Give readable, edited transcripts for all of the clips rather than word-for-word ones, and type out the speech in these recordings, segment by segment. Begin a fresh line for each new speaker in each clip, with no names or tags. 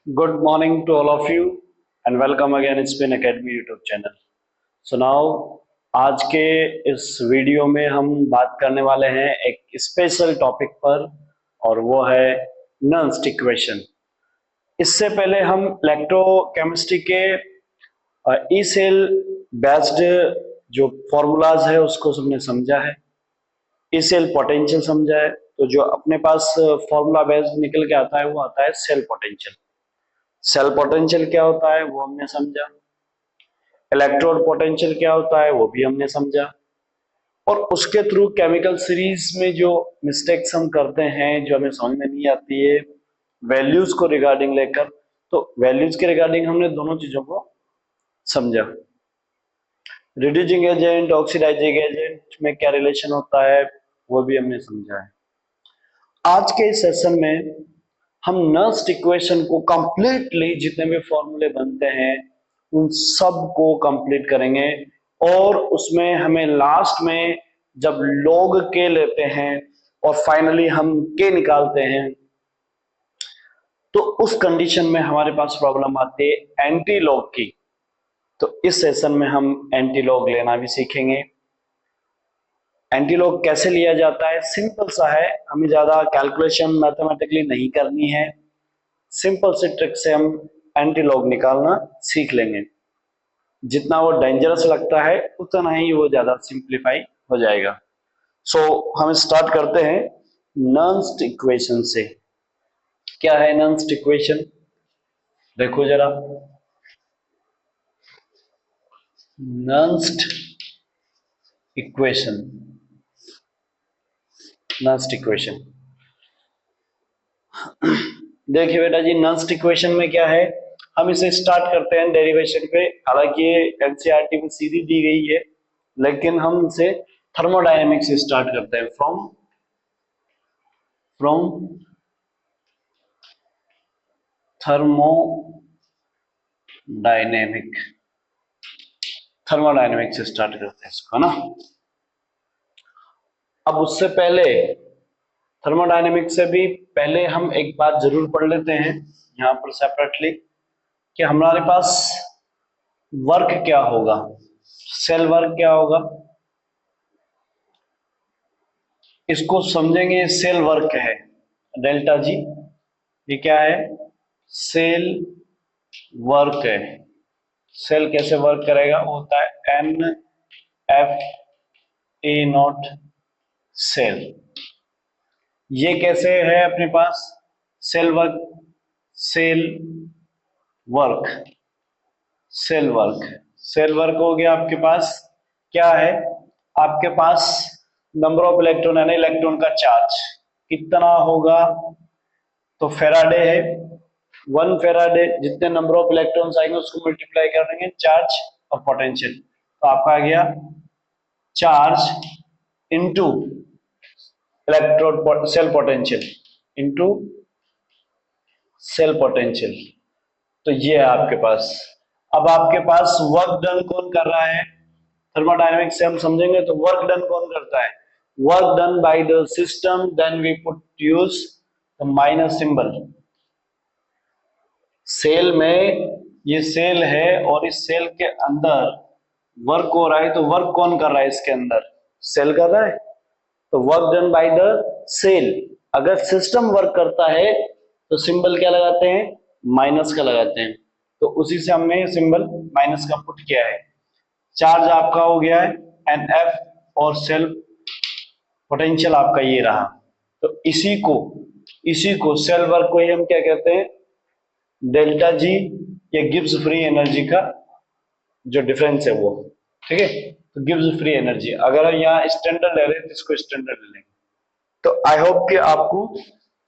Good morning to all of you and welcome again Spin Academy YouTube channel. So now आज के इस video में हम बात करने वाले हैं एक स्पेशल टॉपिक पर और वो है नॉन इक्वेशन। इससे पहले हम इलेक्ट्रोकेमिस्ट्री के ई सेल बेस्ड जो फॉर्मूलाज है उसको हमने समझा है, ई सेल पोटेंशियल समझा है। तो जो अपने पास फॉर्मूला बेस्ड निकल के आता है वो आता है सेल पोटेंशियल। सेल पोटेंशियल क्या होता है वो हमने समझा, इलेक्ट्रोड पोटेंशियल क्या होता है वो भी हमने समझा, और उसके थ्रू केमिकल सीरीज में जो मिस्टेक्स हम करते हैं जो हमें समझ में नहीं आती है वैल्यूज को रिगार्डिंग लेकर, तो वैल्यूज के रिगार्डिंग हमने दोनों चीजों को समझा। रिड्यूसिंग एजेंट ऑक्सीडाइजिंग एजेंट में क्या रिलेशन होता है वो भी हमने समझा है। आज के इस सेशन में हम नर्स्ट इक्वेशन को कंप्लीटली जितने भी फॉर्मूले बनते हैं उन सब को कंप्लीट करेंगे और उसमें हमें लास्ट में जब लॉग के लेते हैं और फाइनली हम के निकालते हैं तो उस कंडीशन में हमारे पास प्रॉब्लम आती है एंटी लॉग की। तो इस सेशन में हम एंटी लॉग लेना भी सीखेंगे। एंटी लॉग कैसे लिया जाता है, सिंपल सा है, हमें ज्यादा कैलकुलेशन मैथमेटिकली नहीं करनी है, सिंपल से ट्रिक से हम एंटी लॉग निकालना सीख लेंगे। जितना वो डेंजरस लगता है उतना ही वो ज्यादा सिंप्लीफाई हो जाएगा। सो हम स्टार्ट करते हैं नॉन्स्ट इक्वेशन से। क्या है नॉन्स्ट इक्वेशन, देखो जरा। नॉन्स्ट इक्वेशन, नॉन्स्ट इक्वेशन देखिए बेटा जी, नॉन्स्ट इक्वेशन में क्या है, हम इसे स्टार्ट करते हैं डेरिवेशन पे। हालांकि ये एनसीईआरटी में सीधी दी गई है लेकिन हम इसे थर्मोडायनेमिक्स से स्टार्ट करते हैं। फ्रॉम थर्मोडायनेमिक थर्मोडायनेमिक से स्टार्ट करते हैं इसको, है ना। अब उससे पहले थर्मोडायनेमिक से भी पहले हम एक बात जरूर पढ़ लेते हैं यहाँ पर सेपरेटली कि हमारे पास वर्क क्या होगा, सेल वर्क क्या होगा, इसको समझेंगे। सेल वर्क है डेल्टा जी, ये क्या है, सेल वर्क है। सेल कैसे वर्क करेगा, वो होता है N F A naught cell. ये कैसे है अपने पास cell work, cell work, cell work, cell work हो गया आपके पास। क्या है आपके पास, नंबर ऑफ इलेक्ट्रॉन है ना, इलेक्ट्रॉन का चार्ज कितना होगा, तो फेराडे है, 1 फेराडे। जितने नंबर ऑफ इलेक्ट्रॉन्स आएंगे उसको मल्टीप्लाई कर देंगे चार्ज और पोटेंशियल, तो आपका आ गया charge into electrode cell potential into cell potential. तो ये है आपके पास। अब आपके पास वर्क डन कौन कर रहा है, थर्मोडायनेमिक्स से हम समझेंगे तो वर्क डन कौन करता है, work done by the system, then we put use the minus symbol. Cell में ये सेल है और इस सेल के अंदर वर्क हो रहा है, तो वर्क कौन कर रहा है इसके अंदर, सेल कर रहा है, तो work done by the cell. अगर सिस्टम वर्क करता है तो सिंबल क्या लगाते हैं, माइनस का लगाते हैं, तो उसी से हमने सिंबल माइनस का पुट किया है। चार्ज आपका हो गया है एन एफ और सेल पोटेंशियल आपका ये रहा। तो इसी को सेल वर्क को ही हम क्या कहते हैं, डेल्टा जी, ये गिब्स फ्री एनर्जी का जो डिफरेंस है वो, ठीक है। तो गिव्स फ्री एनर्जी, अगर यहाँ स्टैंडर्ड ले रहे हैं तो इसको स्टैंडर्ड ले लेंगे। तो आई होप कि आपको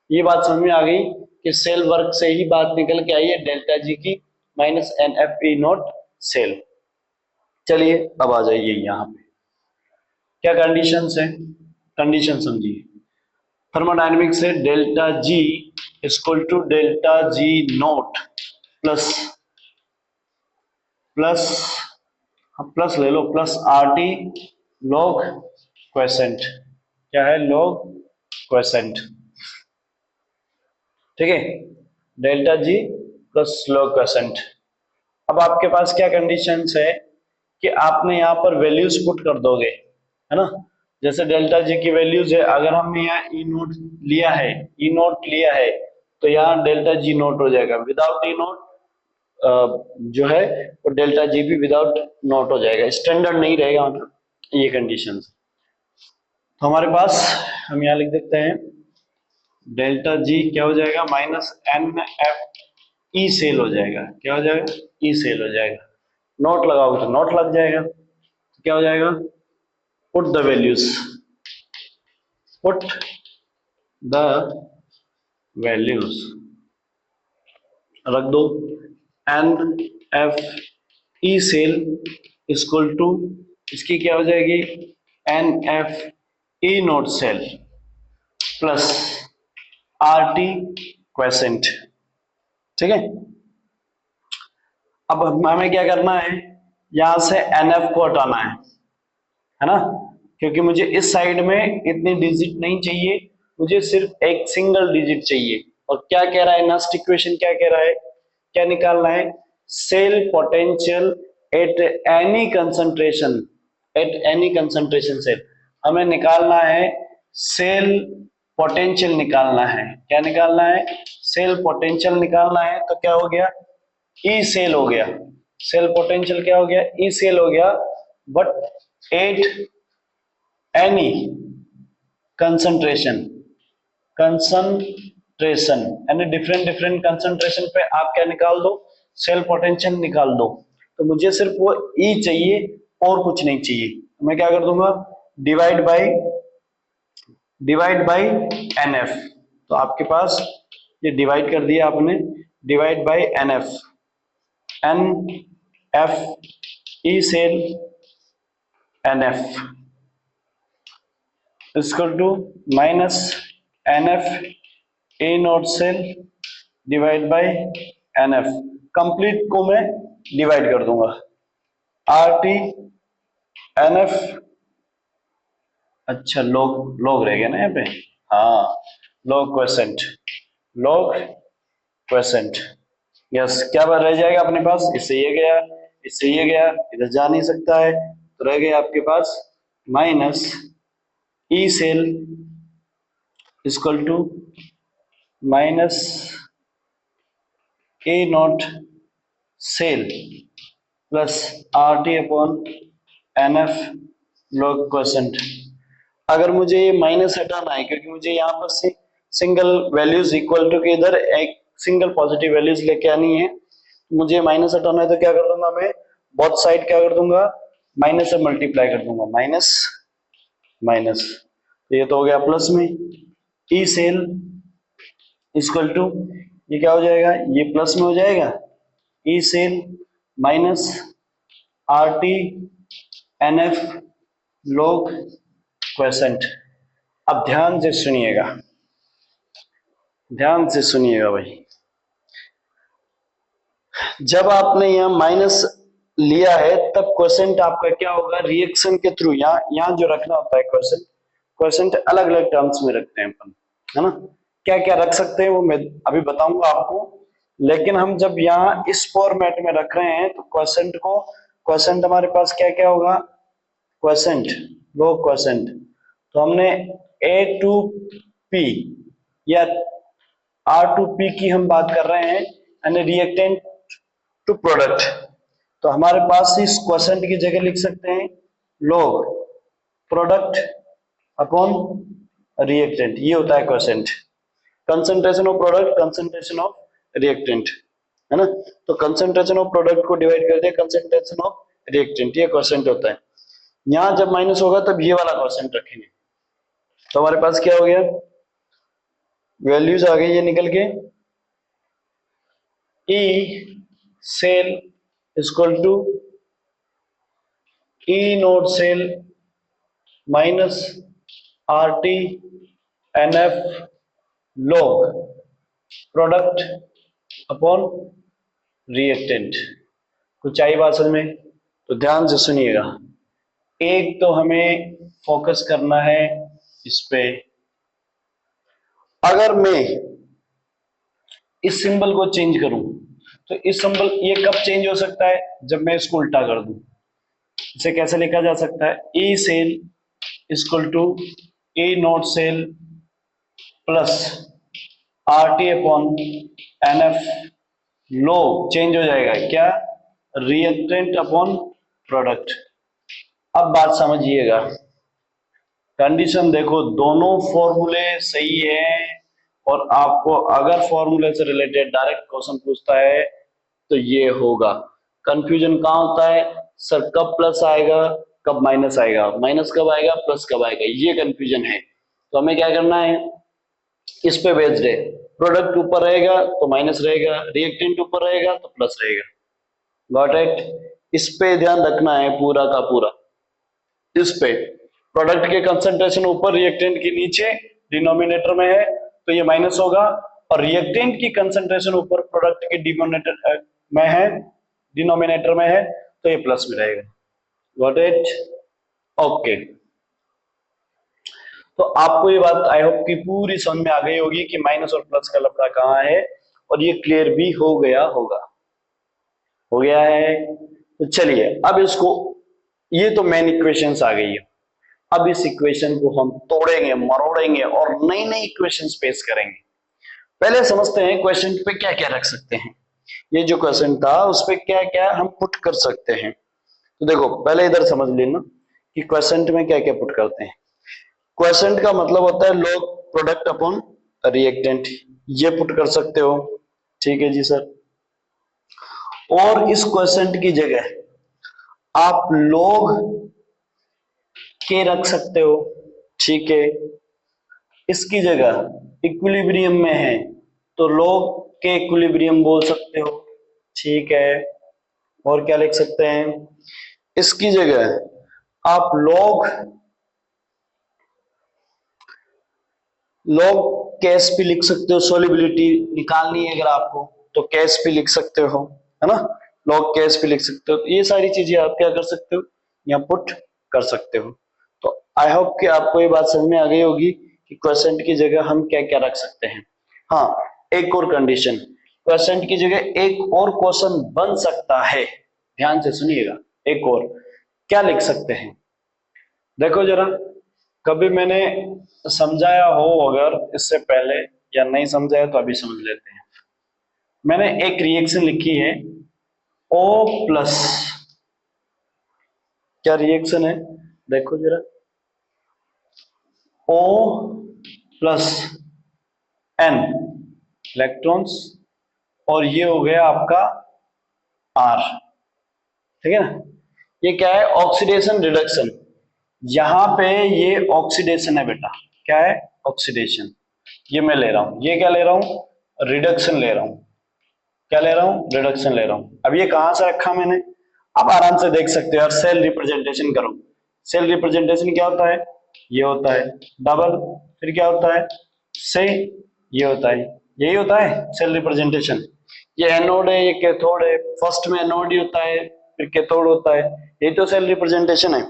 ये बात समझ में आ गई कि सेल वर्क से ही बात निकल के आई है डेल्टा जी की minus N F E naught cell. चलिए अब आ जाइए यहाँ पे क्या कंडीशन है, कंडीशन समझिए। थर्मोडायनेमिक्स से delta G equal to delta G naught plus plus plus ले लो plus R T log quotient. क्या है, लॉग क्वेसेंट, ठीक है। Delta G plus log quotient. अब आपके पास क्या कंडीशंस है कि आपने यहाँ पर वैल्यूज पुट कर दोगे, है ना। जैसे डेल्टा जी की वैल्यूज है, अगर हमने यहाँ ई नोट लिया है, ई नोट लिया है, तो यहाँ डेल्टा जी नोट हो जाएगा। विदाउट ई नोट जो है वो डेल्टा जी भी विदाउट नोट हो जाएगा, स्टैंडर्ड नहीं रहेगा, मतलब ये कंडीशन। तो हमारे पास हम यहाँ लिख देते हैं डेल्टा जी क्या हो जाएगा, minus N F E cell हो जाएगा। क्या हो जाएगा, ई सेल हो जाएगा। नोट लगाओगे तो नोट लग जाएगा, तो क्या हो जाएगा, put the values, put the values रख दो। N F E cell equal to, इसकी क्या हो जाएगी, N F E naught cell plus R T quotient. ठीक है, अब हमें क्या करना है, यहां से एन एफ को हटाना है ना, क्योंकि मुझे इस साइड में इतनी डिजिट नहीं चाहिए, मुझे सिर्फ एक सिंगल डिजिट चाहिए। और क्या कह रहा है नेक्स्ट इक्वेशन, क्या कह रहा है, क्या निकालना है, cell potential at any concentration, at any concentration cell. हमें निकालना है सेल पोटेंशियल निकालना है। क्या निकालना है, सेल पोटेंशियल निकालना है। तो क्या हो गया, ई सेल हो गया, सेल पोटेंशियल क्या हो गया, ई सेल हो गया, but at any concentration, concentration यानी डिफरेंट डिफरेंट कंसंट्रेशन पे आप क्या निकाल दो, सेल पोटेंशियल निकाल दो। तो मुझे सिर्फ वो ई चाहिए और कुछ नहीं चाहिए। तो मैं क्या कर दूंगा, डिवाइड बाई एन एफ। तो आपके पास ये डिवाइड कर दिया आपने, divide by N F, N F E cell N F equal to minus N F E naught cell divide by N F. Complete को मैं डिवाइड कर दूंगा, आर टी एन एफ, अच्छा लॉग लॉग रह गया ना यहाँ पे, हाँ log quotient, log quotient. Yes, क्या बार रह जाएगा अपने पास, इससे ये गया, इससे ये गया, इधर जा नहीं सकता है, तो रह गया आपके पास minus E cell equal to minus A naught cell plus R T upon N F log quotient. अगर मुझे ये माइनस हटाना है, क्योंकि मुझे यहाँ पर से सिंगल वैल्यूज इक्वल टू के इधर एक सिंगल पॉजिटिव वैल्यूज लेके आनी है, मुझे माइनस हटाना है, तो क्या कर दूंगा मैं, बोथ साइड क्या कर दूंगा, माइनस से मल्टीप्लाई कर दूंगा, माइनस माइनस, ये तो हो गया प्लस में, ई सेल इक्वल टू, ये क्या हो जाएगा, ये प्लस में हो जाएगा, E cell minus R T N F log quotient. अब ध्यान से सुनिएगा, ध्यान से सुनिएगा भाई, जब आपने यहाँ माइनस लिया है तब क्वेसेंट आपका क्या होगा, रिएक्शन के थ्रू, यहाँ जो रखना होता है क्वेसेंट, क्वेसेंट अलग अलग टर्म्स में रखते हैं अपन, है ना। क्या क्या रख सकते हैं वो मैं अभी बताऊंगा आपको, लेकिन हम जब यहाँ इस फॉर्मेट में रख रहे हैं तो क्वेसेंट को, क्वेसेंट हमारे पास क्या क्या होगा, क्वेसेंट लॉग क्वेसेंट। तो हमने ए टू पी या आर टू पी की हम बात कर रहे हैं, यानी रिएक्टेंट टू प्रोडक्ट। तो हमारे पास इस क्वेसेंट की जगह लिख सकते हैं लॉग प्रोडक्ट अपॉन रिएक्टेंट, ये होता है quiescent, concentration of product, concentration of reactant, है ना। तो कंसंट्रेशन ऑफ प्रोडक्ट को डिवाइड कर दिया कंसंट्रेशन ऑफ रिएक्टेंट, ये क्वेसेंट होता है। यहां जब माइनस होगा तब ये वाला क्वेसेंट रखेंगे। तो हमारे पास क्या हो गया, वैल्यूज आ गई ये निकल के, E cell equal to E naught cell minus R T N F log product upon reactant. कुछ आई बात समझ में, तो ध्यान से सुनिएगा। एक तो हमें फोकस करना है इस पे, अगर मैं इस सिंबल को चेंज करूं, तो इस सिंबल ये कब चेंज हो सकता है, जब मैं इसको उल्टा कर दूं। इसे कैसे लिखा जा सकता है, E cell equal to E naught cell plus R T upon N F. लो चेंज हो जाएगा क्या, रिएक्टेंट अपॉन प्रोडक्ट। अब बात समझिएगा, कंडीशन देखो, दोनों फॉर्मूले सही है, और आपको अगर फॉर्मूले से रिलेटेड डायरेक्ट क्वेश्चन पूछता है तो ये होगा। कंफ्यूजन कहाँ होता है, सर कब प्लस आएगा कब माइनस आएगा, माइनस कब आएगा प्लस कब आएगा, ये कंफ्यूजन है। तो हमें क्या करना है, इस पे बेस्ड है, प्रोडक्ट ऊपर रहेगा तो माइनस रहेगा, रिएक्टेंट ऊपर रहेगा तो प्लस रहेगा। गॉट इट, इस पे ध्यान रखना है पूरा का पूरा। इस पे प्रोडक्ट के कंसंट्रेशन ऊपर रिएक्टेंट के नीचे डिनोमिनेटर में है तो ये माइनस होगा, और रिएक्टेंट की कंसंट्रेशन ऊपर प्रोडक्ट के डिनोमिनेटर में है, डिनोमिनेटर में है तो ये प्लस में रहेगा। Got it, okay. तो आपको ये बात आई होप कि पूरी समझ में आ गई होगी कि माइनस और प्लस का लफड़ा कहाँ है, और ये क्लियर भी हो गया होगा, हो गया है। तो चलिए अब इसको, ये तो मेन इक्वेशंस आ गई है, अब इस इक्वेशन को हम तोड़ेंगे मरोड़ेंगे और नई नई इक्वेशंस पेश करेंगे। पहले समझते हैं क्वेश्चन पे क्या क्या रख सकते हैं। ये जो क्वेश्चन था उस पे क्या क्या हम पुट कर सकते हैं। तो देखो पहले इधर समझ लेना कि क्वेश्चन में क्या क्या पुट करते हैं। क्वेश्चन का मतलब होता है लॉग प्रोडक्ट अपॉन रिएक्टेंट, ये पुट कर सकते हो, ठीक है जी सर। और इस क्वेश्चन की जगह आप लॉग के रख सकते हो, ठीक है। इसकी जगह इक्विलिब्रियम में है तो लॉग के इक्विलिब्रियम बोल सकते हो, ठीक है। और क्या लिख सकते हैं, इसकी जगह आप लॉग कैश भी लिख सकते हो, सोलिबिलिटी निकालनी है अगर आपको तो कैश भी लिख सकते हो, है ना। लॉग कैश भी लिख सकते हो, तो ये सारी चीजें आप क्या कर सकते हो, यहाँ पुट कर सकते हो। तो आई होप कि आपको ये बात समझ में आ गई होगी कि क्वेश्चन की जगह हम क्या क्या रख सकते हैं। हाँ, एक और कंडीशन, क्वेश्चन की जगह एक और क्वेश्चन बन सकता है, ध्यान से सुनिएगा। एक और क्या लिख सकते हैं, देखो जरा, कभी मैंने समझाया हो अगर इससे पहले, या नहीं समझाया तो अभी समझ लेते हैं। मैंने एक रिएक्शन लिखी है O प्लस, क्या रिएक्शन है देखो जरा, O प्लस N इलेक्ट्रॉन्स, और ये हो गया आपका R, ठीक है ना। ये क्या है, ऑक्सीडेशन रिडक्शन। यहां पे ये ऑक्सीडेशन है बेटा, क्या है, ऑक्सीडेशन। ये मैं ले रहा हूं, ये क्या ले रहा हूं, रिडक्शन ले रहा हूं, क्या ले रहा हूं, रिडक्शन ले रहा हूं। अब ये कहां से रखा मैंने, आप आराम से देख सकते हो यार, सेल रिप्रेजेंटेशन करो। सेल रिप्रेजेंटेशन क्या होता है, ये होता है डबल, फिर क्या होता है से, ये होता है, यही होता है सेल रिप्रेजेंटेशन। ये एनोड है, ये कैथोड है, फर्स्ट में एनोड ही होता है फिर कैथोड होता है, यही तो सेल रिप्रेजेंटेशन है।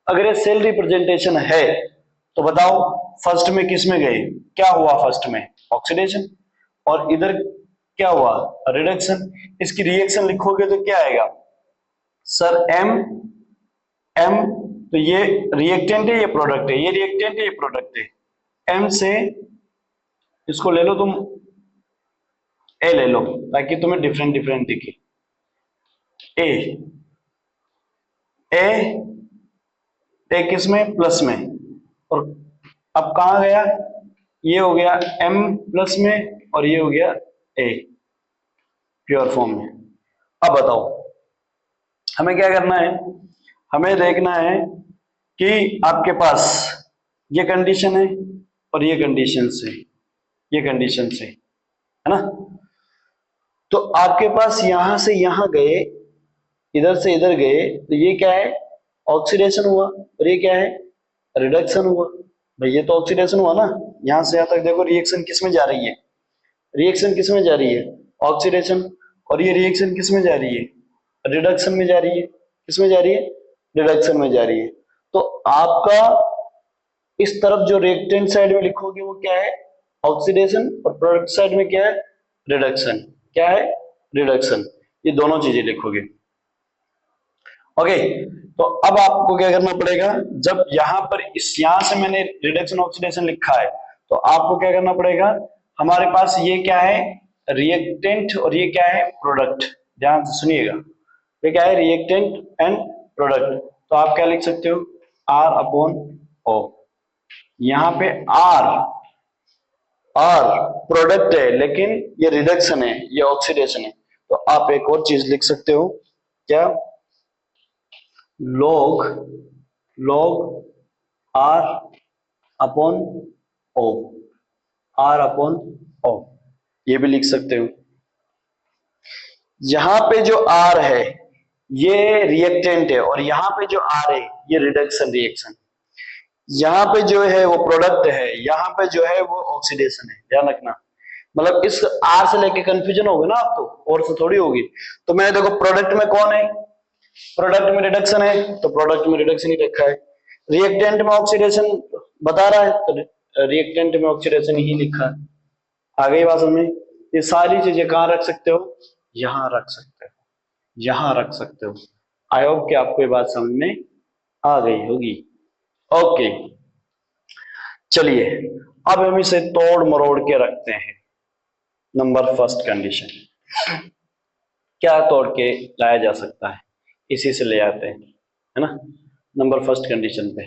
अगर ये सेल रिप्रेजेंटेशन है तो बताओ फर्स्ट में किस में गए, क्या हुआ फर्स्ट में, ऑक्सीडेशन, और इधर क्या हुआ, रिडक्शन। इसकी रिएक्शन लिखोगे तो क्या आएगा सर, एम एम, तो ये रिएक्टेंट है ये प्रोडक्ट है, ये रिएक्टेंट है ये प्रोडक्ट है। एम से इसको ले लो तुम, ए ले लो ताकि तुम्हें डिफरेंट डिफरेंट दिखे। ए ए ए किस में, प्लस में, और अब कहां गया, ये हो गया एम प्लस में, और ये हो गया ए प्योर फॉर्म में। अब बताओ हमें क्या करना है, हमें देखना है कि आपके पास ये कंडीशन है और ये कंडीशन से, ये कंडीशन से, है ना। तो आपके पास यहां से यहां गए, इधर से इधर गए, तो ये क्या है, ऑक्सीडेशन हुआ, और ये क्या है, रिडक्शन हुआ। भाई ये तो ऑक्सीडेशन हुआ ना, यहां से यहां तक देखो रिएक्शन किस में जा रही है, रिएक्शन किस में जा रही है, ऑक्सीडेशन, और ये रिएक्शन किस में जा रही है, रिडक्शन में जा रही है, किस में जा रही है, रिडक्शन में जा रही है। तो आपका इस तरफ जो रिएक्टेंट साइड में लिखोगे वो क्या है, ऑक्सीडेशन, और प्रोडक्ट साइड में क्या है, रिडक्शन। क्या है, रिडक्शन, ये दोनों चीजें लिखोगे। ओके, तो अब आपको क्या करना पड़ेगा, जब यहां पर यहां से मैंने रिडक्शन ऑक्सीडेशन लिखा है, तो आपको क्या करना पड़ेगा, हमारे पास ये क्या है, रिएक्टेंट, और ये क्या है, प्रोडक्ट। ध्यान से सुनिएगा, ये क्या है, रिएक्टेंट एंड प्रोडक्ट। तो आप क्या लिख सकते हो, आर अपॉन ओ। यहाँ पे आर आर प्रोडक्ट है, लेकिन ये रिडक्शन है, ये ऑक्सीडेशन है। तो आप एक और चीज लिख सकते हो, क्या, log R upon O, R upon O, ये भी लिख सकते हो। यहां पे जो आर है ये रिएक्टेंट है, और यहां पे जो आर है ये रिडक्शन रिएक्शन, यहाँ पे जो है वो प्रोडक्ट है, यहाँ पे जो है वो ऑक्सीडेशन है, ध्यान रखना। मतलब इस आर से लेके कंफ्यूजन होगी ना आप, तो और से थोड़ी होगी। तो मैंने देखो प्रोडक्ट में कौन है, प्रोडक्ट में रिडक्शन है, तो प्रोडक्ट में रिडक्शन ही रखा है। रिएक्टेंट में ऑक्सीडेशन बता रहा है, तो रिएक्टेंट में ऑक्सीडेशन ही लिखा है। आ गई बात समझ में। ये सारी चीजें कहाँ रख सकते हो, यहां रख सकते हो, यहां रख सकते हो। आई होप कि आपको ये बात समझ में आ गई होगी। ओके, चलिए अब हम इसे तोड़ मरोड़ के रखते हैं। नंबर फर्स्ट कंडीशन, क्या तोड़ के लाया जा सकता है, इसी से ले आते हैं, है ना। नंबर फर्स्ट कंडीशन पे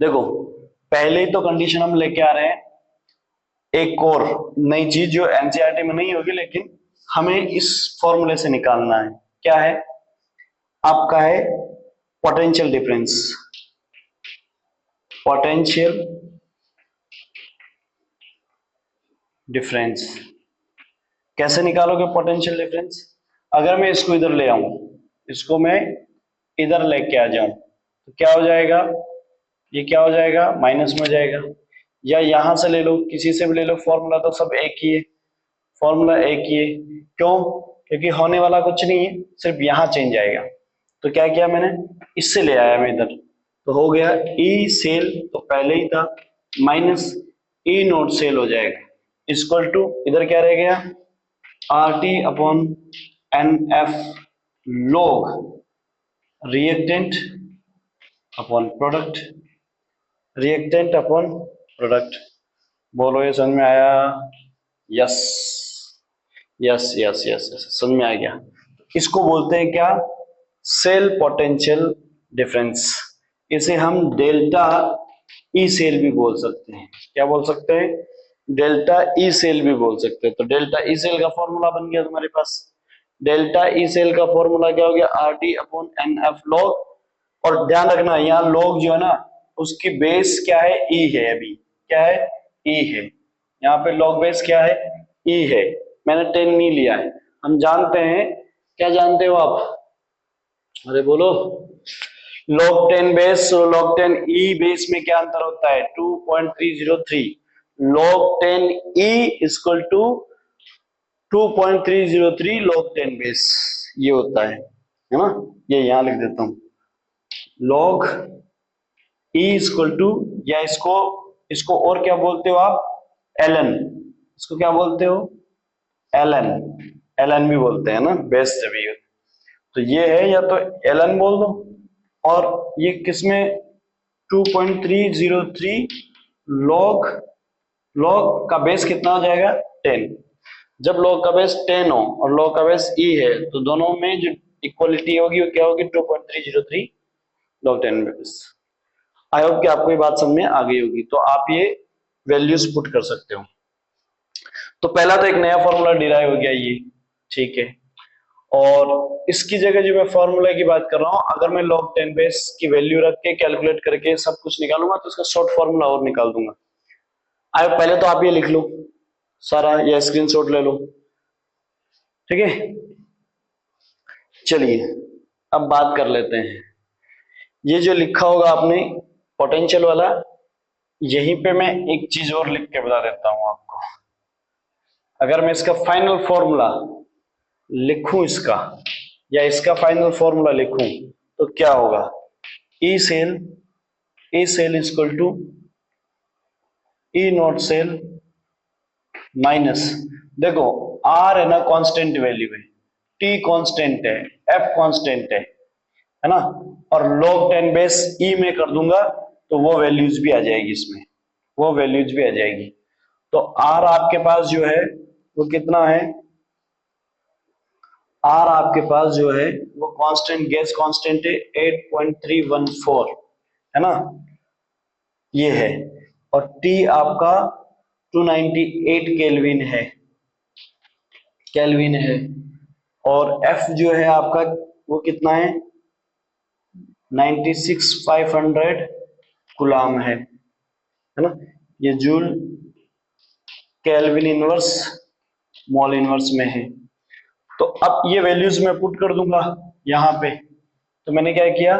देखो, पहले ही तो कंडीशन हम लेके आ रहे हैं, एक और नई चीज जो एनसीईआरटी में नहीं होगी, लेकिन हमें इस फॉर्मूले से निकालना है। क्या है, आपका है पोटेंशियल डिफरेंस, पोटेंशियल डिफरेंस। कैसे निकालोगे पोटेंशियल डिफरेंस, अगर मैं इसको इधर ले आऊं, इसको मैं इधर लेके आ जाऊं, तो क्या हो जाएगा, ये क्या हो जाएगा, माइनस में हो जाएगा। या यहां से ले लो, किसी से भी ले लो, फॉर्मूला तो सब एक ही है, फॉर्मूला एक ही है। क्यों, क्योंकि होने वाला कुछ नहीं है, सिर्फ यहां चेंज आएगा। तो क्या किया मैंने, इससे ले आया मैं इधर, तो हो गया ई सेल, तो पहले ही था, माइनस ई नोट सेल हो जाएगा, इक्वल टू इधर क्या रह गया, R T upon N F log reactant upon product, reactant upon product. बोलो ये समझ में आया, yes yes yes yes yes, समझ में आ गया। इसको बोलते हैं क्या, सेल पोटेंशियल डिफरेंस। इसे हम डेल्टा ई सेल भी बोल सकते हैं। क्या बोल सकते हैं, डेल्टा ई सेल भी बोल सकते हैं। तो डेल्टा ई सेल का फॉर्मूला बन गया तुम्हारे पास। डेल्टा ई सेल का फॉर्मूला क्या हो गया, R T upon N F log. और ध्यान रखना यहाँ लॉग जो है ना, उसकी बेस क्या है, ई है, अभी क्या है, ई है। यहाँ पे लॉग बेस क्या है, ई है। मैंने 10 नहीं लिया है, हम जानते हैं, क्या जानते हो आप, अरे बोलो, log 10 base, log 10 E base में क्या अंतर होता है, 2.303। Log 10 E equal to 2.303 log 10 base, ये होता है ना। ये यहां लिख देता हूं, लॉग ई इक्वल टू, या इसको इसको और क्या बोलते हो आप, एलन, इसको क्या बोलते हो, एलन, एलन भी बोलते हैं ना, बेस जब ये, तो ये है, या तो एलन बोल दो, और ये किसमें 2.303 लॉग, लॉग का बेस कितना हो जाएगा 10। जब लॉग का बेस 10 हो और लॉग का बेस ई है, तो दोनों में जो इक्वलिटी होगी वो क्या होगी, 2.303 लॉग 10 बेस। आई होप कि आपको ये बात समझ में आ गई होगी। तो आप ये वैल्यूज पुट कर सकते हो। तो पहला तो एक नया फॉर्मूला डिराइव हो गया ये, ठीक है। और इसकी जगह जो मैं फॉर्मूला की बात कर रहा हूं, अगर मैं log 10 बेस की वैल्यू रख के कैलकुलेट करके सब कुछ निकालूंगा, तो इसका शॉर्ट फॉर्मूला और निकाल दूंगा। आए पहले तो आप ये लिख लो सारा, या स्क्रीनशॉट ले लो, ठीक है। चलिए अब बात कर लेते हैं, ये जो लिखा होगा आपने पोटेंशियल वाला, यहीं पे मैं एक चीज और लिख के बता देता हूं आपको। अगर मैं इसका फाइनल फॉर्मूला लिखूं इसका, या इसका फाइनल फॉर्मूला लिखूं, तो क्या होगा, E cell, E cell equal to E naught cell minus, देखो आर है ना कांस्टेंट वैल्यू है, टी कांस्टेंट है, एफ कांस्टेंट है ना, और log 10 बेस ई में कर दूंगा तो वो वैल्यूज भी आ जाएगी, इसमें वो वैल्यूज भी आ जाएगी। तो आर आपके पास जो है वो कितना है, आर आपके पास जो है वो कांस्टेंट, गैस कांस्टेंट है 8.314 है ना, ये है। और टी आपका 298 केल्विन है, केल्विन है। और एफ जो है आपका वो कितना है, 96,500 कूलाम है ना, ये joule kelvin inverse mole inverse में है। तो अब ये वैल्यूज मैं पुट कर दूंगा यहाँ पे। तो मैंने क्या किया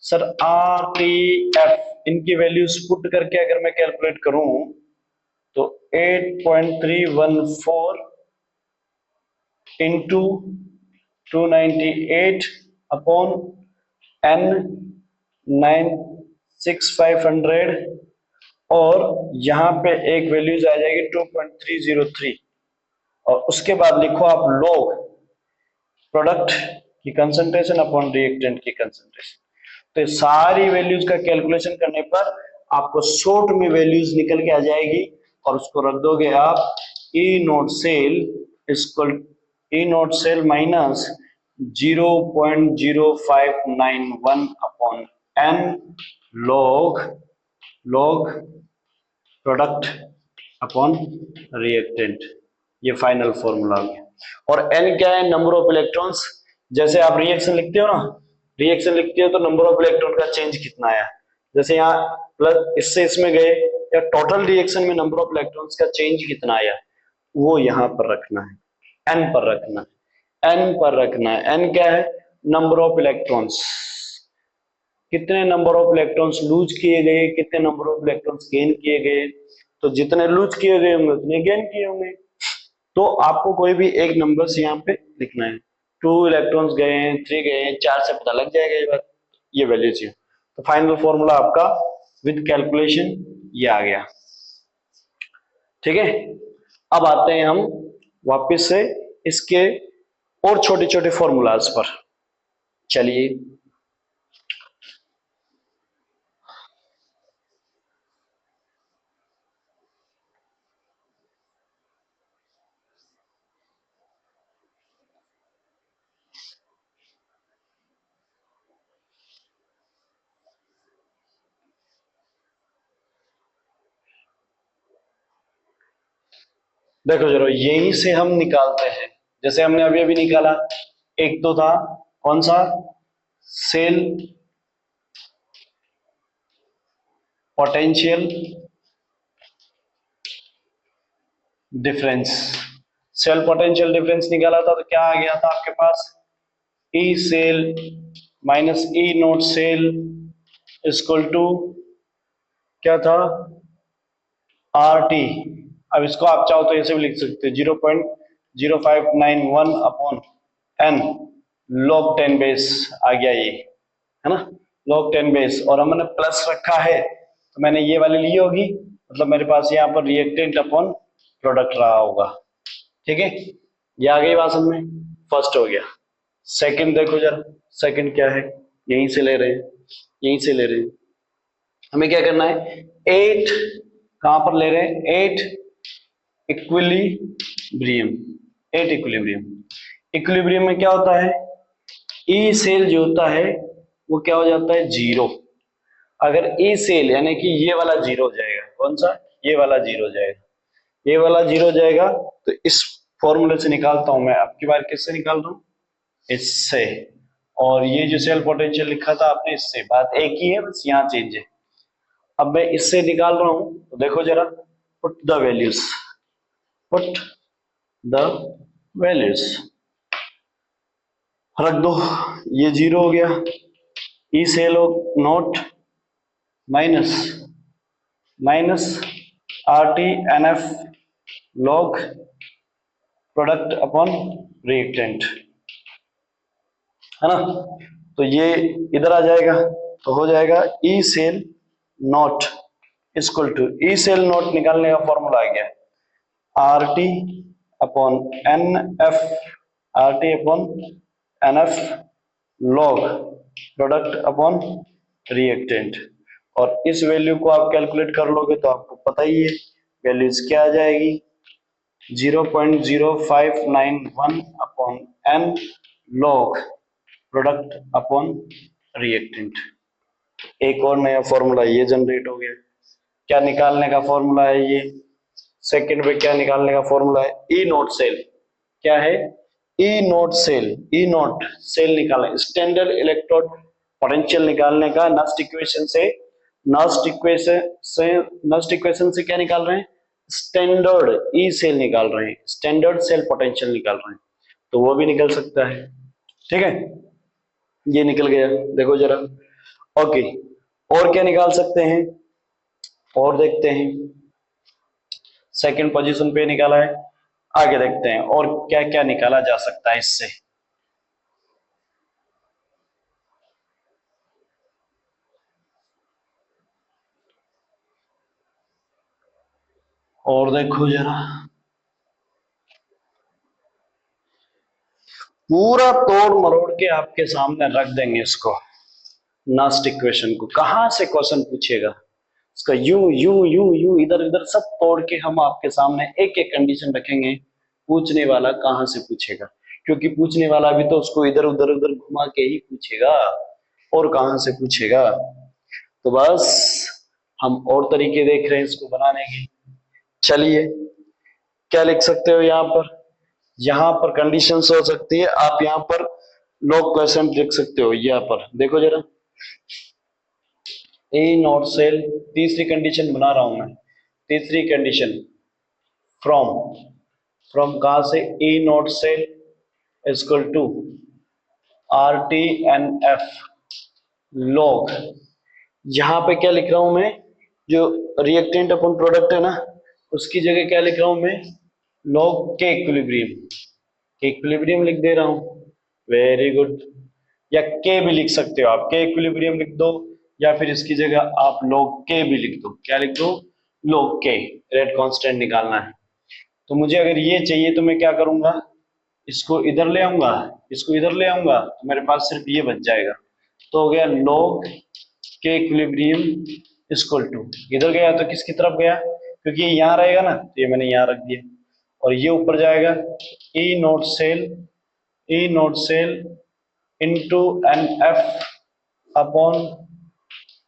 सर, आर टी एफ इनकी वैल्यूज पुट करके अगर मैं कैलकुलेट करूं तो 8.314 इंटू 298 अपॉन n 96,500 और यहाँ पे एक वैल्यूज आ जाएगी 2.303 और उसके बाद लिखो आप log प्रोडक्ट की कंसंट्रेशन अपॉन रिएक्टेंट की कंसंट्रेशन। तो सारी वैल्यूज का कैलकुलेशन करने पर आपको शॉर्ट में वैल्यूज निकल के आ जाएगी और उसको रख दोगे आप E naught cell equal E naught cell minus 0.0591 upon n log product upon reactant, ये फाइनल फॉर्मूला आ गया। और n क्या है, नंबर ऑफ इलेक्ट्रॉन्स। जैसे आप रिएक्शन लिखते हो ना, रिएक्शन लिखते हो तो नंबर ऑफ इलेक्ट्रॉन का चेंज कितना आया, जैसे यहाँ प्लस इससे इसमें गए या टोटल रिएक्शन में नंबर ऑफ इलेक्ट्रॉन्स का चेंज कितना आया, वो यहाँ पर रखना है, n पर रखना है, n पर रखना है। n क्या है, नंबर ऑफ इलेक्ट्रॉन्स, कितने नंबर ऑफ इलेक्ट्रॉन्स लूज किए गए, कितने नंबर ऑफ इलेक्ट्रॉन्स गेन किए गए। तो जितने लूज किए गए होंगे उतने गेन किए होंगे। तो आपको कोई भी एक नंबर से यहाँ पे लिखना है, 2 इलेक्ट्रॉन्स गए हैं, 3 गए हैं, 4 से पता लग जाएगा ये बात, ये वैल्यू चाहिए। तो फाइनल फॉर्मूला आपका विद कैलकुलेशन ये आ गया, ठीक है। अब आते हैं हम वापस से इसके और छोटे छोटे फॉर्मूलाज पर। चलिए देखो जरा, यहीं से हम निकालते हैं, जैसे हमने अभी अभी निकाला, एक तो था कौन सा, cell potential difference, cell potential difference निकाला था तो क्या आ गया था आपके पास, E cell minus E naught cell equal to क्या था, आर टी। अब इसको आप चाहो तो ऐसे भी लिख सकते हो 0.0591 अपॉन n log 10 बेस आ गया ये, है ना, log 10 बेस। और हमने प्लस रखा है तो मैंने ये वाली ली होगी, मतलब मेरे पास यहाँ पर रिएक्टेंट अपॉन प्रोडक्ट रहा होगा, ठीक है। ये आ गई बात समझ में, फर्स्ट हो गया। सेकंड देखो जरा, सेकंड क्या है, यहीं से ले रहे हैं, यहीं से ले रहे हैं। हमें क्या करना है, 8 कहां पर ले रहे हैं, 8 इक्विलिब्रियम, 8 इक्विलिब्रियम। इक्विलिब्रियम में क्या होता है, ई सेल जो होता है वो क्या हो जाता है, जीरो। अगर ई सेल यानी कि ये वाला जीरो हो जाएगा, कौन सा, ये वाला जीरो हो जाएगा, ये वाला जीरो हो जाएगा। तो इस फॉर्मूले से निकालता हूं मैं, अब की बार किससे निकाल रहा हूं, इससे। और ये जो सेल पोटेंशियल लिखा था आपने, इससे, बात एक ही है, बस यहाँ चेंज है। अब मैं इससे निकाल रहा हूं तो देखो जरा, put the values, put the values रख दो, ये जीरो हो गया, E cell naught minus R T N F log product upon reactant, है ना। तो ये इधर आ जाएगा तो हो जाएगा E cell naught equal to, E cell naught निकालने का फॉर्मूला आ गया R T upon N F RT upon NF log product upon reactant. और इस वैल्यू को आप कैलकुलेट कर लोगे तो आपको पता ही है वैल्यूज क्या आ जाएगी, 0.0591 upon N log product upon reactant. एक और नया फॉर्मूला ये जनरेट हो गया। क्या निकालने का फॉर्मूला है ये? सेकंड पे क्या निकालने का फॉर्मूला है? ई नोट सेल। क्या है? ई naught cell. E naught cell निकालना, स्टैंडर्ड इलेक्ट्रोड पोटेंशियल निकालने का नस्ट इक्वेशन से। नस्ट इक्वेशन से क्या निकाल रहे हैं? स्टैंडर्ड ई सेल निकाल रहे हैं, स्टैंडर्ड सेल पोटेंशियल निकाल रहे हैं, तो वो भी निकल सकता है। ठीक है, ये निकल गया, देखो जरा। ओके, और क्या निकाल सकते हैं? और देखते हैं, सेकंड पोजीशन पे निकाला है, आगे देखते हैं और क्या क्या निकाला जा सकता है इससे। और देखो जरा, पूरा तोड़ मरोड़ के आपके सामने रख देंगे इसको, नस्ट इक्वेशन को। कहां से क्वेश्चन पूछेगा इसका? यू यू यू यू इधर इधर सब तोड़ के हम आपके सामने एक एक कंडीशन रखेंगे। पूछने वाला कहां से पूछेगा? क्योंकि पूछने वाला भी तो उसको इधर उधर उधर घुमा के ही पूछेगा, और कहां से पूछेगा? तो बस हम और तरीके देख रहे हैं इसको बनाने के। चलिए, क्या लिख सकते हो यहाँ पर? यहाँ पर कंडीशंस हो सकती है, आप यहाँ पर लॉग क्वेश्चन लिख सकते हो। यहाँ पर देखो जरा, ए नॉट सेल, तीसरी कंडीशन बना रहा हूं मैं। तीसरी कंडीशन, फ्रॉम, फ्रॉम कहां से? A naught cell equal to RT/NF log. यहां पे क्या लिख रहा हूं मैं? जो रिएक्टेंट अपन प्रोडक्ट है ना, उसकी जगह क्या लिख रहा हूं मैं? लॉग के इक्विलिब्रियम। के इक्विलिब्रियम लिख दे रहा हूं, वेरी गुड। या के भी लिख सकते हो आप, के इक्विलिब्रियम लिख दो, या फिर इसकी जगह आप लॉग के भी लिख दो। क्या लिख दो? लॉग के। रेट कांस्टेंट निकालना है, तो मुझे अगर ये चाहिए तो मैं क्या करूंगा? इसको इधर ले आऊंगा, इसको इधर ले आऊंगा, तो मेरे पास सिर्फ ये बच जाएगा। तो हो गया लॉग के इक्विलिब्रियम इक्वल टू, इधर गया तो किसकी तरफ गया? क्योंकि ये यहाँ रहेगा ना, तो ये मैंने यहाँ रख दिया, और ये ऊपर जाएगा E naught cell, E naught cell into NF upon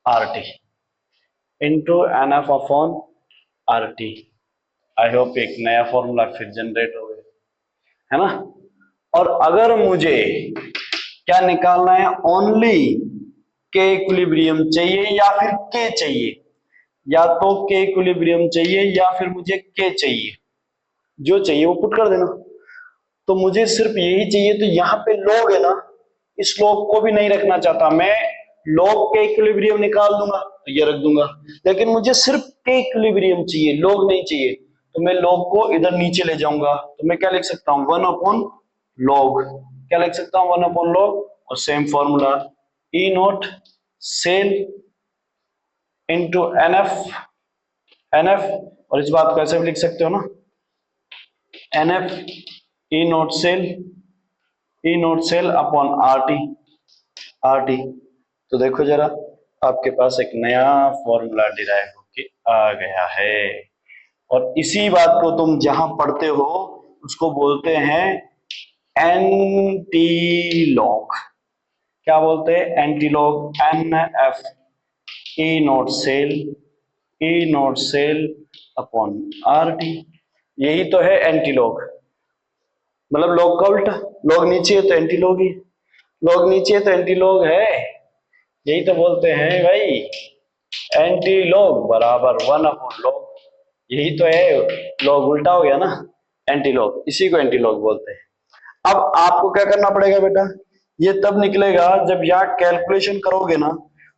RT, into NF upon RT। I hope एक नया फॉर्मूला फिर जनरेट हो गया, है ना। और अगर मुझे क्या निकालना है? ओनली के इक्विलिब्रियम चाहिए या फिर के चाहिए, या तो के इक्विलिब्रियम चाहिए या फिर मुझे के चाहिए, जो चाहिए वो पुट कर देना। तो मुझे सिर्फ यही चाहिए, तो यहाँ पे लॉग है ना, इस लॉग को भी नहीं रखना चाहता मैं, लॉग के इक्विलिब्रियम निकाल दूंगा तो ये रख दूंगा, लेकिन मुझे सिर्फ के इक्विलिब्रियम चाहिए, लॉग नहीं चाहिए। तो मैं लॉग को इधर नीचे ले जाऊंगा, तो मैं क्या लिख सकता हूं? 1 अपॉन लॉग। क्या लिख सकता हूं? 1 अपॉन लॉग। और same formula, E naught cell into NF, NF, और इस बात को ऐसे भी लिख सकते हो ना, NF E naught cell, E naught cell upon RT, RT। तो देखो जरा, आपके पास एक नया फॉर्मूला डिराइव होके आ गया है। और इसी बात को तुम जहां पढ़ते हो उसको बोलते हैं एंटी लॉग। क्या बोलते हैं? Anti log. NF E naught cell, E naught cell upon RT, यही तो है एंटी लॉग। मतलब लॉग का उल्टा, लॉग नीचे है तो एंटी लॉग ही, लॉग नीचे है तो एंटी लॉग है, यही तो बोलते हैं भाई, एंटी लॉग बराबर 1 अपॉन लॉग, यही तो है। लॉग उल्टा हो गया ना, एंटी लॉग, इसी को एंटी लॉग बोलते हैं। अब आपको क्या करना पड़ेगा बेटा? ये तब निकलेगा जब यहाँ कैलकुलेशन करोगे ना,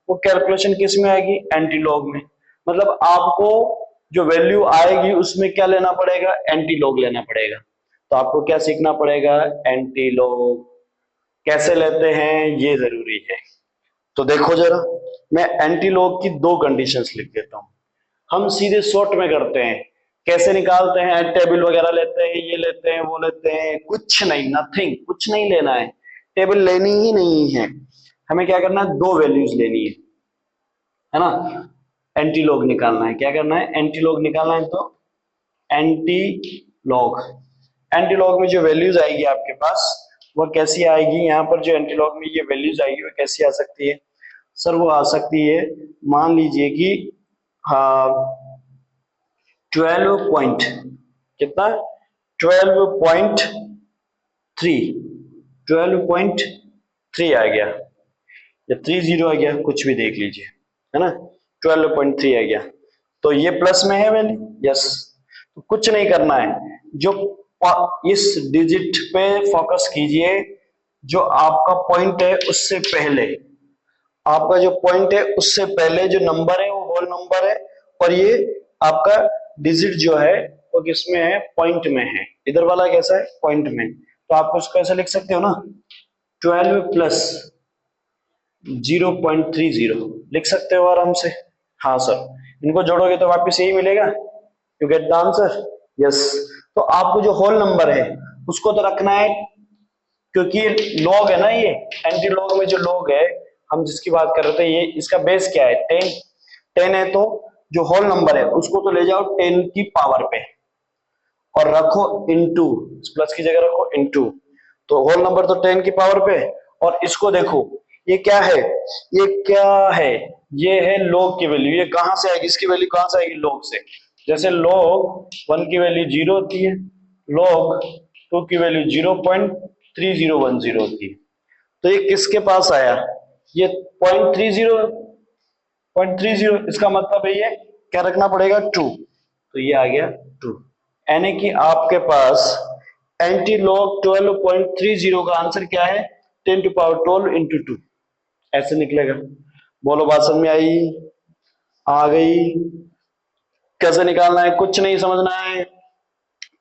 वो कैलकुलेशन किस में आएगी? एंटी लॉग में। मतलब आपको जो वैल्यू आएगी उसमें क्या लेना पड़ेगा? एंटी लॉग लेना पड़ेगा। तो आपको क्या सीखना पड़ेगा? एंटी लॉग कैसे लेते हैं ये जरूरी है। तो देखो जरा, मैं एंटी लॉग की 2 कंडीशंस लिख देता हूं। हम सीधे शॉर्ट में करते हैं, कैसे निकालते हैं? टेबल वगैरह लेते हैं ये लेते हैं, वो लेते हैं, कुछ नहीं, नथिंग, कुछ नहीं लेना है, टेबल लेनी ही नहीं है। हमें क्या करना है, दो वैल्यूज लेनी है ना। एंटी लॉग निकालना है, क्या करना है, एंटी लॉग निकालना है। तो एंटी लॉग, एंटी लॉग में जो वैल्यूज आएगी आपके पास वो कैसी आएगी, यहाँ पर जो एंटी लॉग में ये वैल्यूज आएगी वो कैसी आ सकती है सर, वो आ सकती है, मान लीजिए कि 12 पॉइंट कितना, 12.3, 12.3 आ गया या 30 आ गया, कुछ भी देख लीजिए, है ना, 12.3 आ गया। तो ये प्लस में है वैल्यू, यस। तो कुछ नहीं करना है, जो इस डिजिट पे फोकस कीजिए, जो आपका पॉइंट है उससे पहले, आपका जो पॉइंट है उससे पहले जो नंबर है वो होल नंबर है, और ये आपका डिजिट जो है वो किसमें है, पॉइंट में है। इधर वाला कैसा है, पॉइंट में। तो आप उसको ऐसे लिख सकते हो ना, 12 प्लस 0.30 लिख सकते हो आराम से। हाँ सर, इनको जोड़ोगे तो वापस यही मिलेगा, you get the answer, yes. तो आपको जो होल नंबर है उसको तो रखना है, क्योंकि लॉग है ना, ये एंटी लॉग में जो लॉग है हम जिसकी बात कर रहे थे, ये इसका बेस क्या है, 10, 10 है। तो जो होल नंबर है उसको तो ले जाओ 10 की पावर पे और रखो इनटू, प्लस की जगह रखो इनटू। तो होल नंबर तो 10 की पावर पे, और इसको देखो ये क्या है, ये क्या है, ये है लॉग की वैल्यू। ये कहां से आएगी, इसकी वैल्यू कहां से आएगी, लॉग से। जैसे लॉग 1 की वैल्यू 0 होती है, लॉग 2 की वैल्यू 0.3010 होती है। तो ये किसके पास आया, ये 0.30, इसका मतलब है ये क्या रखना पड़ेगा, 2। तो ये आ गया 2, यानी कि आपके पास एंटी लॉग 12.30 का आंसर क्या है, 10 टू पावर 12 इंटू 2, ऐसे निकलेगा। बोलो बात समझ में आई, आ गई। कैसे निकालना है, कुछ नहीं समझना है,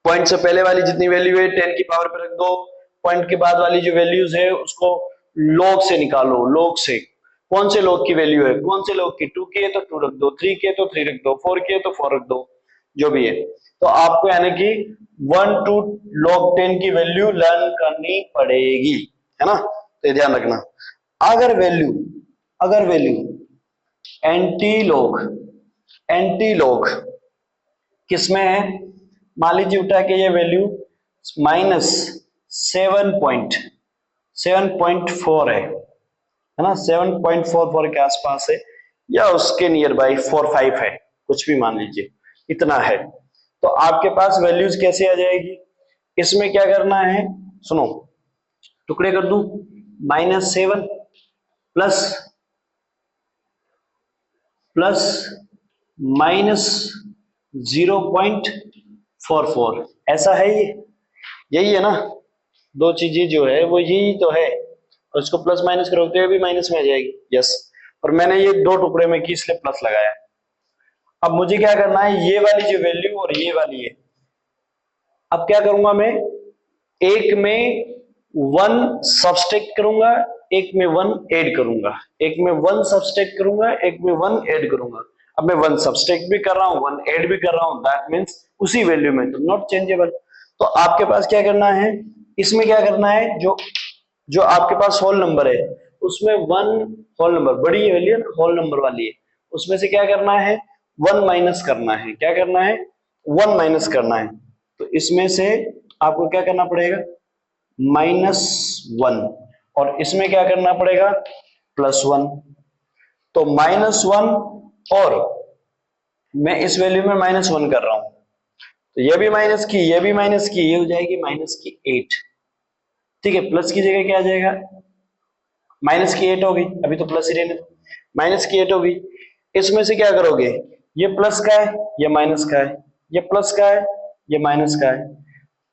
पॉइंट से पहले वाली जितनी वैल्यू है 10 की पावर पे रख दो, पॉइंट के बाद वाली जो वैल्यूज है उसको लॉग से निकालो, लॉग से। कौन से लॉग की वैल्यू है, कौन से लॉग की, 2 की है तो 2 रख दो, 3 की है तो 3 रख दो, 4 की है तो 4 रख दो, जो भी है। तो आपको यानी कि 1 to log 10 की वैल्यू लर्न करनी पड़ेगी, है ना। तो ये ध्यान रखना, अगर वैल्यू एंटी लॉग किसमें है, मान लीजिए उठा के ये वैल्यू -7.4 है ना, 7.44 के आसपास है, या उसके नियर बाई 4-5 है, कुछ भी मान लीजिए इतना है। तो आपके पास वैल्यूज कैसे आ जाएगी, इसमें क्या करना है, सुनो, टुकड़े कर दूं, -7 प्लस -0.44, ऐसा है ये, यही है ना, दो चीजें जो है वो यही तो है, और इसको प्लस माइनस करोगे तो भी माइनस में आ जाएगी, यस। और मैंने ये दो टुकड़े में की इसलिए प्लस लगाया। अब मुझे क्या करना है, ये वाली जो वैल्यू और ये वाली है, अब क्या करूंगा मैं, एक में 1 सब्सट्रैक्ट करूंगा, एक में 1 ऐड करूंगा, एक में 1 सब्सट्रैक्ट करूंगा, एक में 1 ऐड करूंगा। अब मैं 1 सब्सट्रैक्ट भी कर रहा हूं, 1 ऐड भी कर रहा हूं, दैट मींस उसी वैल्यू में, तो नॉट चेंजेबल। तो आपके पास क्या करना है, इसमें क्या करना है, जो जो आपके पास होल नंबर है उसमें 1 होल नंबर, बड़ी वैल्यू है ना, होल नंबर वाली है, उसमें से क्या करना है, 1 माइनस करना है, क्या करना है, 1 माइनस करना है। तो इसमें से आपको क्या करना पड़ेगा, -1, और इसमें क्या करना पड़ेगा, +1। तो -1, और मैं इस वैल्यू में -1 कर रहा हूं, तो ये भी माइनस की, ये भी माइनस की, ये हो जाएगी -8, ठीक है। प्लस की जगह क्या आ जाएगा, -8 हो गई, अभी तो प्लस ही रहने दो, -8 हो गई। इसमें से क्या करोगे, ये प्लस का है, ये माइनस का है, ये प्लस का है, ये माइनस का है।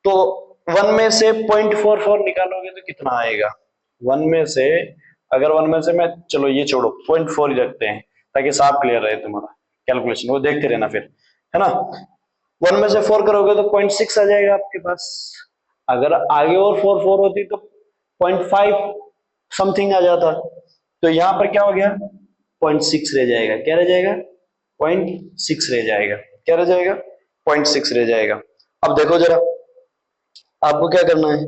तो 1 में से 0.44 निकालोगे तो कितना आएगा, 1 में से, अगर 1 में से मैं, चलो ये छोड़ो, 0.4 ही रखते हैं ताकि साफ क्लियर रहे तुम्हारा कैलकुलेशन, वो देखते रहना फिर, है ना। 1 में से 4 करोगे तो 0.6 आ जाएगा आपके पास। अगर आगे और 4 होती तो 0.5 समथिंग आ जाता, तो यहां पर क्या हो गया, 0.6 रह जाएगा, क्या रह जाएगा, 0.6 रह जाएगा, क्या रह जाएगा, 0.6 रह जाएगा। अब देखो जरा, आपको क्या करना है,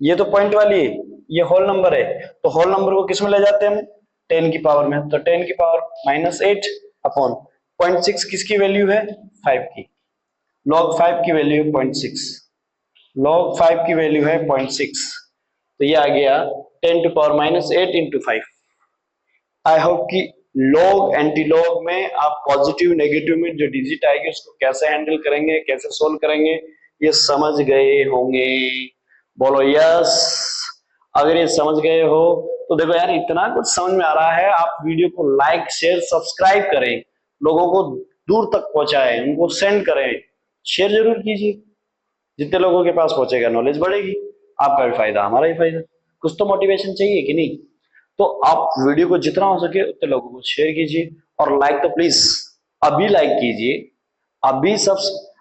ये तो पॉइंट वाली है, ये होल नंबर है, तो होल नंबर को किस में ले जाते हैं हम, 10 की पावर में, तो 10 की पावर -8 अपॉन 0.6 किसकी वैल्यू है, 5 की, log 5 की वैल्यू है 0.6, log 5 की वैल्यू है 0.6, तो ये आ गया 10 to power -8 into 5। I hope कि लॉग एंटी लॉग में आप पॉजिटिव नेगेटिव में जो डिजिट आएगी उसको कैसे हैंडल करेंगे, कैसे सोल्व करेंगे, ये समझ गए होंगे, बोलो यस। अगर ये समझ गए हो तो देखो यार, इतना कुछ समझ में आ रहा है, आप वीडियो को लाइक शेयर सब्सक्राइब करें, लोगों को दूर तक पहुंचाएं, उनको सेंड करें, शेयर जरूर कीजिए, जितने लोगों के पास पहुंचेगा नॉलेज बढ़ेगी, आपका भी फायदा हमारा भी फायदा, कुछ तो मोटिवेशन चाहिए कि नहीं। तो आप वीडियो को जितना हो सके उतने लोगों को शेयर कीजिए, और लाइक तो प्लीज अभी लाइक कीजिए, अभी सब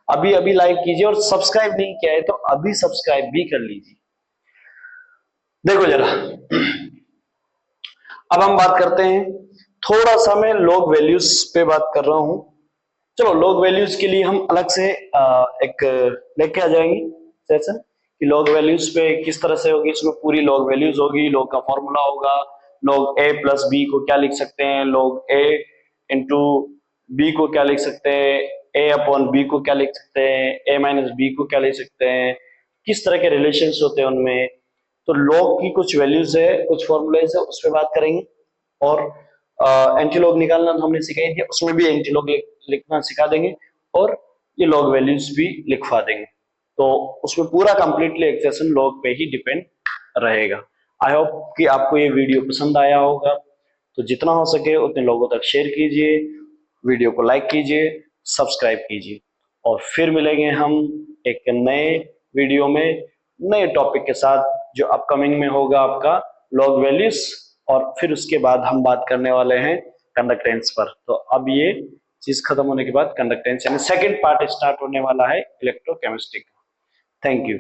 अभी अभी लाइक कीजिए, और सब्सक्राइब नहीं किया है तो अभी सब्सक्राइब भी कर लीजिए। देखो जरा, अब हम बात करते हैं, थोड़ा सा मैं लॉग वैल्यूज पे बात कर रहा हूं। चलो लॉग वैल्यूज के लिए हम अलग से एक लेके आ जाएंगे सेशन, कि लॉग वैल्यूज पे किस तरह से होगी, इसमें पूरी लॉग वैल्यूज होगी, लॉग का फॉर्मूला होगा, लॉग ए प्लस बी को क्या लिख सकते हैं, लॉग ए इंटू बी को क्या लिख सकते हैं, ए अपॉन बी को क्या लिख सकते हैं, ए माइनस बी को क्या लिख सकते हैं, किस तरह के रिलेशंस होते हैं उनमें। तो लॉग की कुछ वैल्यूज है, कुछ फॉर्मूलेज है, उस पर बात करेंगे, और एंटीलॉग निकालना हमने सिखाई दिया, उसमें भी एंटीलॉग लिखना सिखा देंगे, और ये लॉग वैल्यूज भी लिखवा देंगे, तो उसमें पूरा कंप्लीटली एक सेशन लॉग पे ही डिपेंड रहेगा। आई होप कि आपको ये वीडियो पसंद आया होगा, तो जितना हो सके उतने लोगों तक शेयर कीजिए, वीडियो को लाइक कीजिए, सब्सक्राइब कीजिए, और फिर मिलेंगे हम एक नए वीडियो में नए टॉपिक के साथ, जो अपकमिंग में होगा आपका लॉग वैल्यूज, और फिर उसके बाद हम बात करने वाले हैं कंडक्टेंस पर। तो अब ये चीज खत्म होने के बाद कंडक्टेंस यानी सेकंड पार्ट स्टार्ट होने वाला है इलेक्ट्रोकेमिस्ट्री का। Thank you.